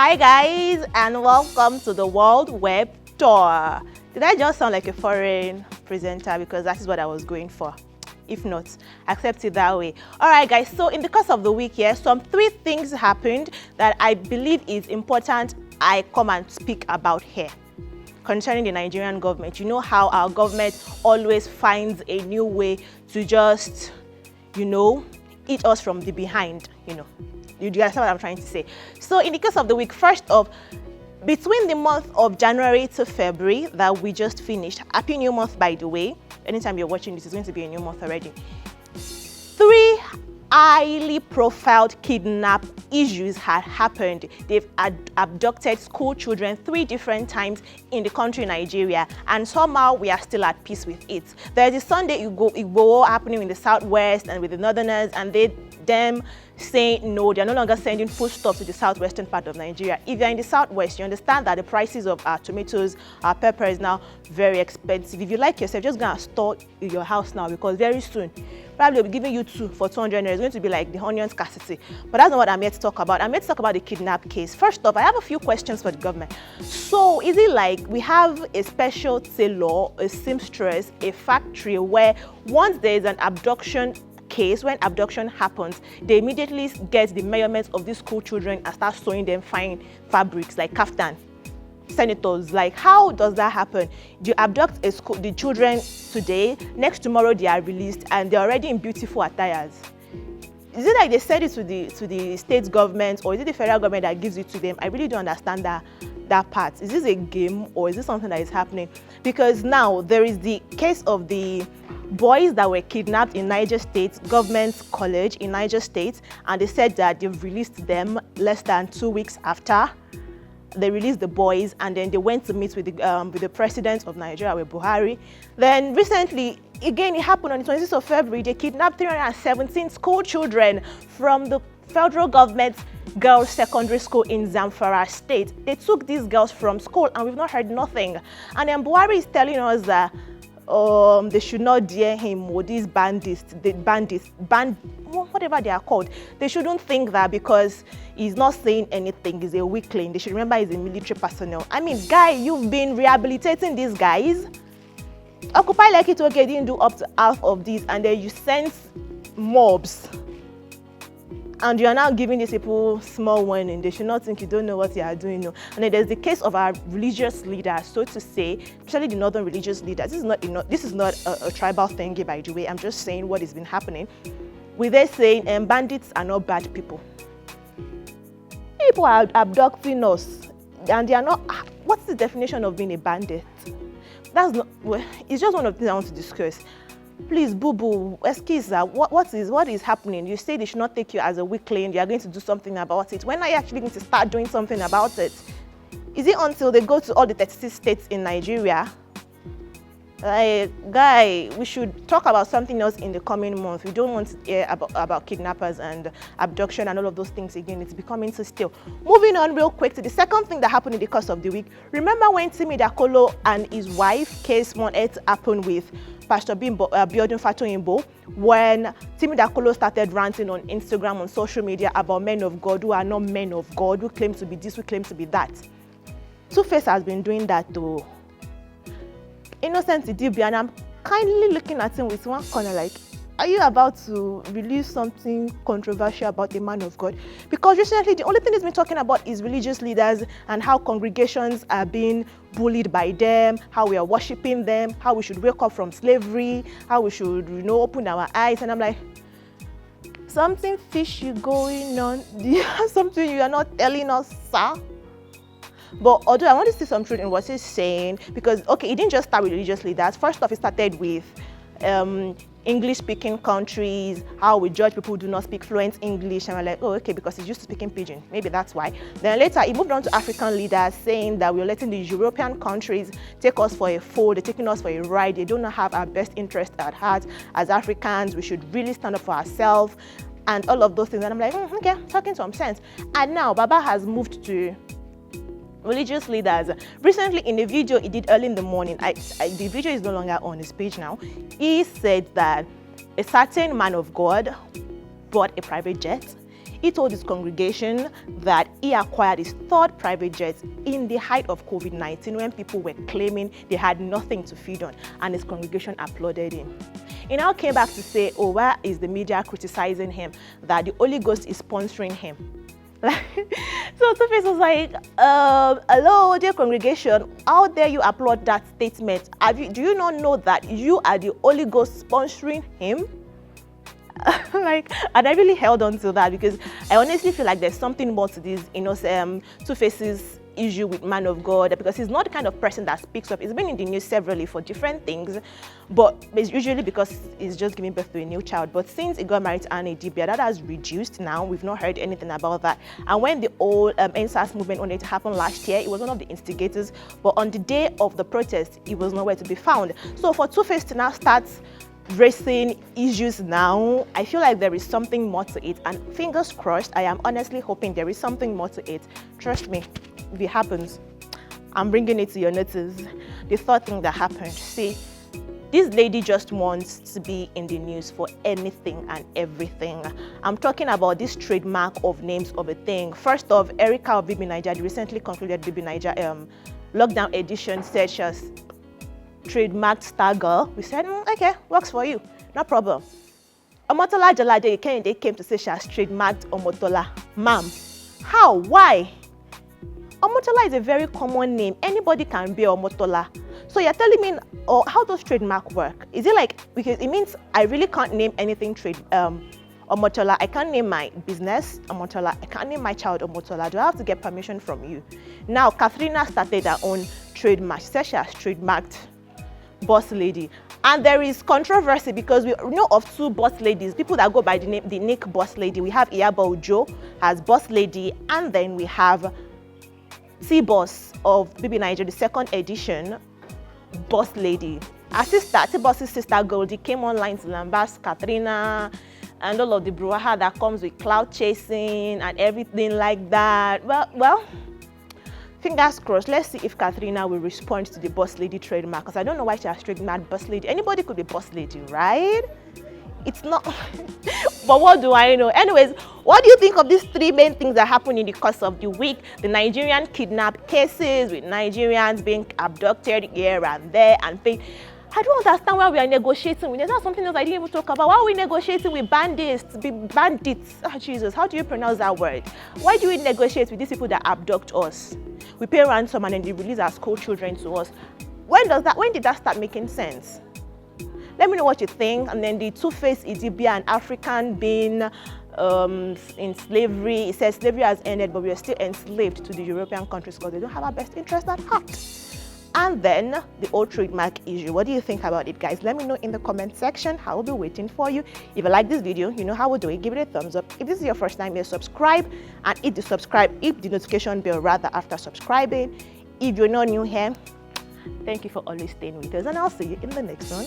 Hi guys, and welcome to the World Web Tour. Did I just sound like a foreign presenter? Because that is what I was going for. If not, accept it that way. All right guys, so in the course of the week here, three things happened that I believe is important I come and speak about here concerning the Nigerian government. You know how our government always finds a new way to just, eat us from the behind, You understand what I'm trying to say? So in the case of the week, first off, between the month of January to February that we just finished, happy new month by the way, anytime you're watching this, it's going to be a new month already. 3 highly profiled kidnap issues had happened. They've abducted school children 3 different times in the country Nigeria, and somehow we are still at peace with it. There's a Sunday Igbo happening in the southwest and with the northerners, and them saying no, they're no longer sending foodstuffs to the southwestern part of Nigeria. If you're in the southwest, you understand that the prices of our tomatoes, our pepper is now very expensive. If you like yourself, just go and store in your house now, because very soon, probably they'll be giving you 2 for 200 naira. It's going to be like the onion scarcity. But that's not what I'm here to talk about. I'm here to talk about the kidnap case. First off, I have a few questions for the government. So is it like we have a special tailor, a seamstress, a factory where once there is an abduction case, when abduction happens, they immediately get the measurements of these school children and start sewing them fine fabrics like kaftan, senators? Like, how does that happen? You abduct the children today, next tomorrow they are released and they're already in beautiful attires. Is it like they send it to the state government, or is it the federal government that gives it to them? I really don't understand that part. Is this a game, or is this something that is happening? Because now there is the case of the boys that were kidnapped in Niger State Government College in Niger State, and they said that they've released them less than 2 weeks after they released the boys, and then they went to meet with the president of Nigeria, with Buhari. Then recently, again, it happened on the 26th of February, they kidnapped 317 school children from the federal government's girls' secondary school in Zamfara State. They took these girls from school and we've not heard nothing. And then Buhari is telling us that they should not dare him, or these bandits, whatever they are called. They shouldn't think that because he's not saying anything, he's a weakling. They should remember he's a military personnel. I mean, guy, you've been rehabilitating these guys. Occupy like it okay, didn't do up to half of this, and then you send mobs. And you are now giving these people small warning. They should not think you don't know what you are doing. No. And then there's the case of our religious leaders, so to say, especially the northern religious leaders. This is not a tribal thing, by the way. I'm just saying what has been happening. With they saying bandits are not bad people. People are abducting us, and they are not. What's the definition of being a bandit? That's not. Well, it's just one of the things I want to discuss. Please, boo-boo, excuse that. What is happening? You say they should not take you as a weakling. You are going to do something about it. When are you actually going to start doing something about it? Is it until they go to all the 36 states in Nigeria? Guy, we should talk about something else in the coming month. We don't want to hear about kidnappers and abduction and all of those things again. It's becoming too still. Moving on real quick to the second thing that happened in the course of the week. Remember when Timi Dakolo and his wife case wanted to happen with Pastor Biodun Fatoyinbo, when Timi Dakolo started ranting on Instagram, on social media about men of God who are not men of God, who claim to be this, who claim to be that. Two-Face has been doing that too. Innocent Idibia, and I'm kindly looking at him with one corner like, are you about to release something controversial about the man of God? Because recently, the only thing he's been talking about is religious leaders and how congregations are being bullied by them, how we are worshiping them, how we should wake up from slavery, how we should, open our eyes. And I'm like, something fishy going on. Something you are not telling us, sir? But although I want to see some truth in what he's saying, because, okay, it didn't just start with religious leaders. First off, it started with English-speaking countries, how we judge people who do not speak fluent English, and we're like, oh, okay, because he's used to speaking Pidgin. Maybe that's why. Then later, it moved on to African leaders, saying that we're letting the European countries take us for a fool, they're taking us for a ride, they don't have our best interest at heart. As Africans, we should really stand up for ourselves, and all of those things. And I'm like, okay, talking some sense. And now, Baba has moved to religious leaders. Recently, in a video he did early in the morning, the video is no longer on his page now, he said that a certain man of God bought a private jet. He told his congregation that he acquired his third private jet in the height of COVID-19 when people were claiming they had nothing to feed on, and his congregation applauded him. He now came back to say, oh, why is the media criticizing him, that the Holy Ghost is sponsoring him? So Two-Face was like, hello, dear congregation, how dare you applaud that statement? Do you not know that you are the Holy Ghost sponsoring him? And I really held on to that, because I honestly feel like there's something more to this, Two-Face's issue with man of God, because he's not the kind of person that speaks up. He's been in the news severally for different things, but it's usually because he's just giving birth to a new child. But since he got married to Annie Dibia, that has reduced now. We've not heard anything about that. And when the whole NSAS movement wanted to happen last year, he was one of the instigators, but on the day of the protest, he was nowhere to be found. So for Two-Face to now start raising issues now, I feel like there is something more to it, and fingers crossed, I am honestly hoping there is something more to it. Trust me, if it happens, I'm bringing it to your notice. The third thing that happened, see, this lady just wants to be in the news for anything and everything. I'm talking about this trademark of names of a thing. First off, Erica of BB Niger, the recently concluded BB Niger lockdown edition, said she has trademarked Star Girl. We said, okay, works for you, no problem. Omotola Jalade Kehinde came to say she has trademarked Omotola. Ma'am, how? Why? Omotola is a very common name. Anybody can be Omotola. So you're telling me, how does trademark work? Is it like, because it means I really can't name anything Omotola. I can't name my business Omotola. I can't name my child Omotola. Do I have to get permission from you? Now, Katharina started her own trademark. She said she has trademarked Boss Lady. And there is controversy because we know of two boss ladies, people that go by the nick Boss Lady. We have Iyabo Ojo as Boss Lady, and then we have T-Boss of BB Niger, the second edition, Boss Lady. Her sister, T-Boss's sister Goldie, came online to lambast Katrina and all of the brouhaha that comes with cloud chasing and everything like that. Well, fingers crossed. Let's see if Katrina will respond to the Boss Lady trademark, because I don't know why she has trademarked Boss Lady. Anybody could be Boss Lady, right? It's not. But what do I know? Anyways, what do you think of these three main things that happened in the course of the week? The Nigerian kidnap cases, with Nigerians being abducted here and there and things. I don't understand why we are negotiating with. There's not something else I didn't even talk about. Why are we negotiating with bandits? Oh, Jesus, how do you pronounce that word? Why do we negotiate with these people that abduct us? We pay ransom and then they release our school children to us. When did that start making sense? Let me know what you think. And then the Two-Face Idibia, an African being in slavery. It says slavery has ended, but we are still enslaved to the European countries because they don't have our best interest at heart. And then the old trademark issue. What do you think about it, guys? Let me know in the comment section. I will be waiting for you. If you like this video, you know how we do it. Give it a thumbs up. If this is your first time here, subscribe and hit the notification bell rather after subscribing. If you're not new here, thank you for always staying with us, and I'll see you in the next one.